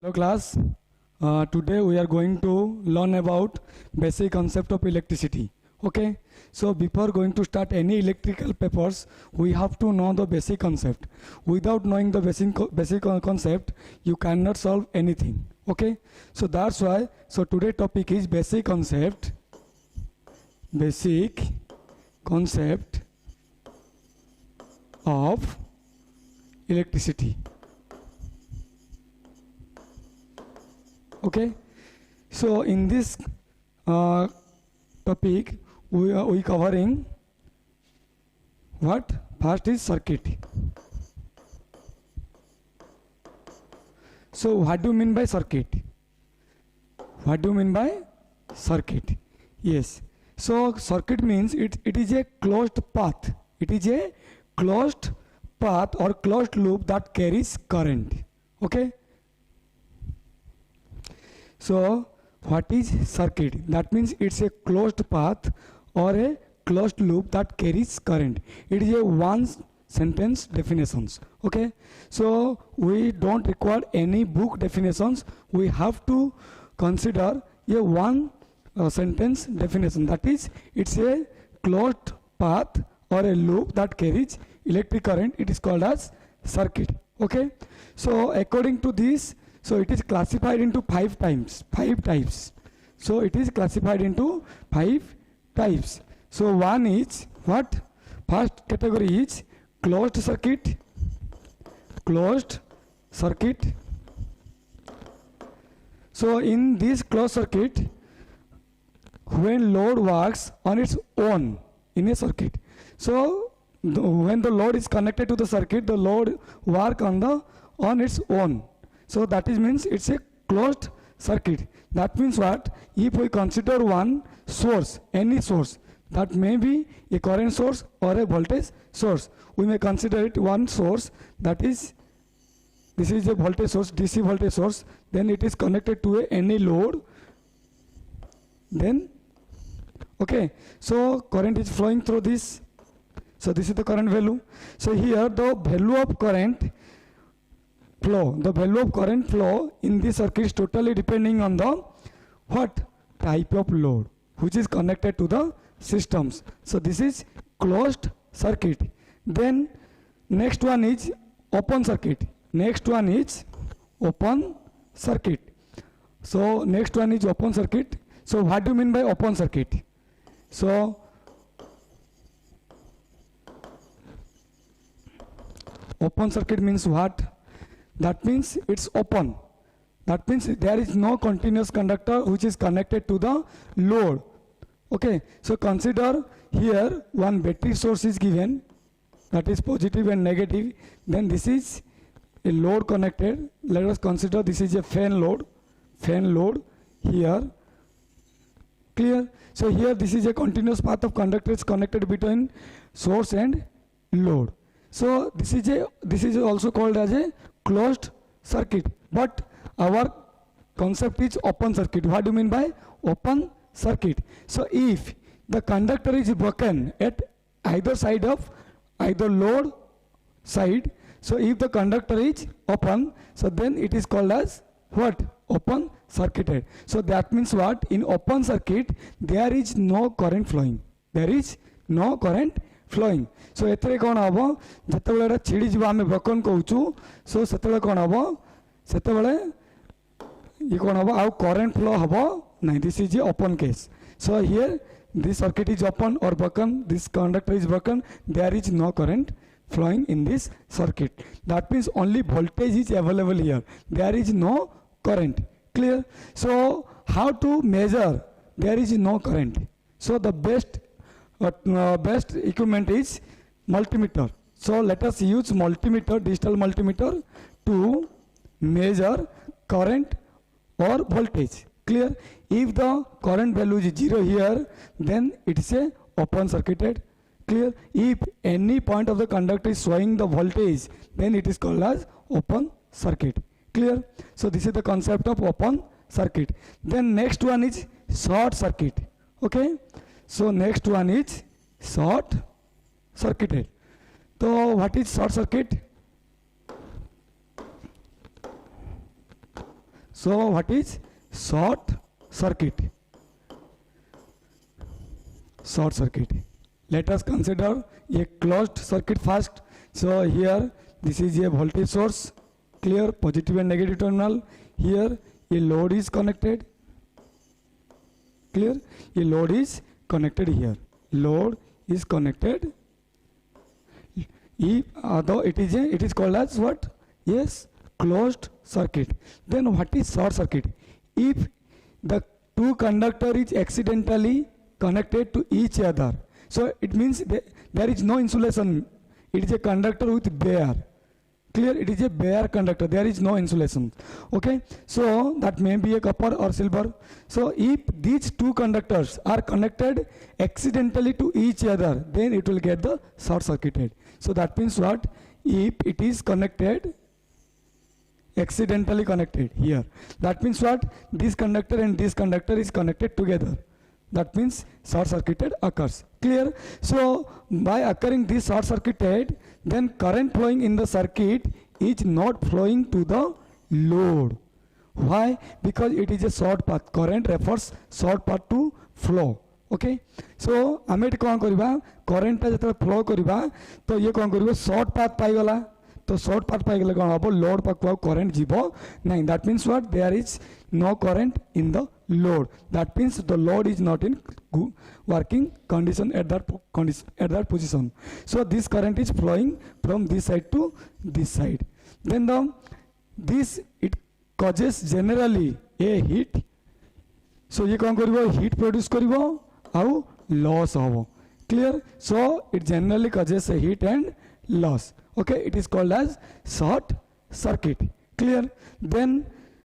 Hello class. Today we are going to learn about basic concept of electricity. Okay. So before going to start any electrical papers, we have to know the basic concept. Without knowing the basic concept, you cannot solve anything. Okay. So that's why. So today topic is basic concept. Basic concept of electricity. Okay, so in this topic we covering what? First is circuit. So what do you mean by circuit? What do you mean by circuit? Yes, so circuit means it is a closed path. It is a closed path or closed loop that carries current. Okay. So what is circuit? That means it's a closed path or a closed loop that carries current. It is a one sentence definitions. Okay, so we don't require any book definitions. We have to consider a one sentence definition. That is, it's a closed path or a loop that carries electric current. It is called as circuit. Okay, so according to this, so it is classified into five types. So it is classified into 5 types. So one is what? First category is closed circuit. Closed circuit. So in this closed circuit, when load works on its own in a circuit, so when the load is connected to the circuit, the load work on its own. So that is means it's a closed circuit. That means what? If we consider one source, any source, that may be a current source or a voltage source. We may consider it one source, that is, this is a voltage source, DC voltage source. Then it is connected to any load. Then, okay, so current is flowing through this. So this is the current value. So here the value of current flow, the value of current flow in this circuit is totally depending on the what? Type of load which is connected to the systems. So this is closed circuit. Then next one is open circuit. Next one is open circuit. So next one is open circuit. So what do you mean by open circuit? So open circuit means what? That means it's open. That means there is no continuous conductor which is connected to the load. Okay, so consider here one battery source is given, that is positive and negative. Then this is a load connected. Let us consider this is a fan load. Fan load here. Clear? So here this is a continuous path of conductors connected between source and load. So this is also called as a closed circuit, but our concept is open circuit. What do you mean by open circuit? So if the conductor is broken at either side of either load side, so if the conductor is open, so then it is called as what? Open circuited. So that means what? In open circuit there is no current flowing. There is no current flowing. So एतरे कौन हबो जतबेले एटा छिड़ी जिबा हमें broken कहउछु. सो सेतबेले कौन हबो सेतबेले ये कौन हबो आउ करंट फ्लो हबो नहीं. This is a open case. So here this circuit is open or broken, this conductor is broken, there is no current flowing in this circuit. That means only voltage is available here, there is no current. Clear? So how to measure there is no current? So the best equipment is multimeter. So let us use multimeter, digital multimeter, to measure current or voltage. Clear? If the current value is 0 here, then it is a open circuited. Clear? If any point of the conductor is showing the voltage, then it is called as open circuit. Clear? So this is the concept of open circuit. Then next one is short circuit. Okay, so next one is short circuited. So what is short circuit? So what is short circuit? Short circuit. Let us consider a closed circuit first. So here this is a voltage source, clear, positive and negative terminal. Here a load is connected, clear, a load is connected here. Load is connected. If although it is called as what? Yes, closed circuit. Then what is short circuit? If the two conductor is accidentally connected to each other, so it means there is no insulation. It is a conductor with bare. Clear, it is a bare conductor, there is no insulation. Okay, so that may be a copper or silver. So if these two conductors are connected accidentally to each other, then it will get the short circuited. So that means what? If it is connected, accidentally connected here, that means what? This conductor and this conductor is connected together. That means short circuited occurs. Clear? So by occurring this short circuited, then current flowing in the circuit is not flowing to the load. Why? Because it is a short path. Current refers short path to flow. Okay? So आमे eighty कौन करिबा? current टा जतले flow करिबा तो ये कौन करिबो? short path पाई गला. तो short path पाई गले कौन हबो? load पाक current जीवो नहीं. That means what? There is no current in the load. That means the load is not in working condition at that position. So this current is flowing from this side to this side. Then it causes generally a heat. So ये कौन करिबो? heat produce करिबो आउ loss हबो. Clear? So it generally causes a heat and loss. Okay, it is called as short circuit. Clear? Then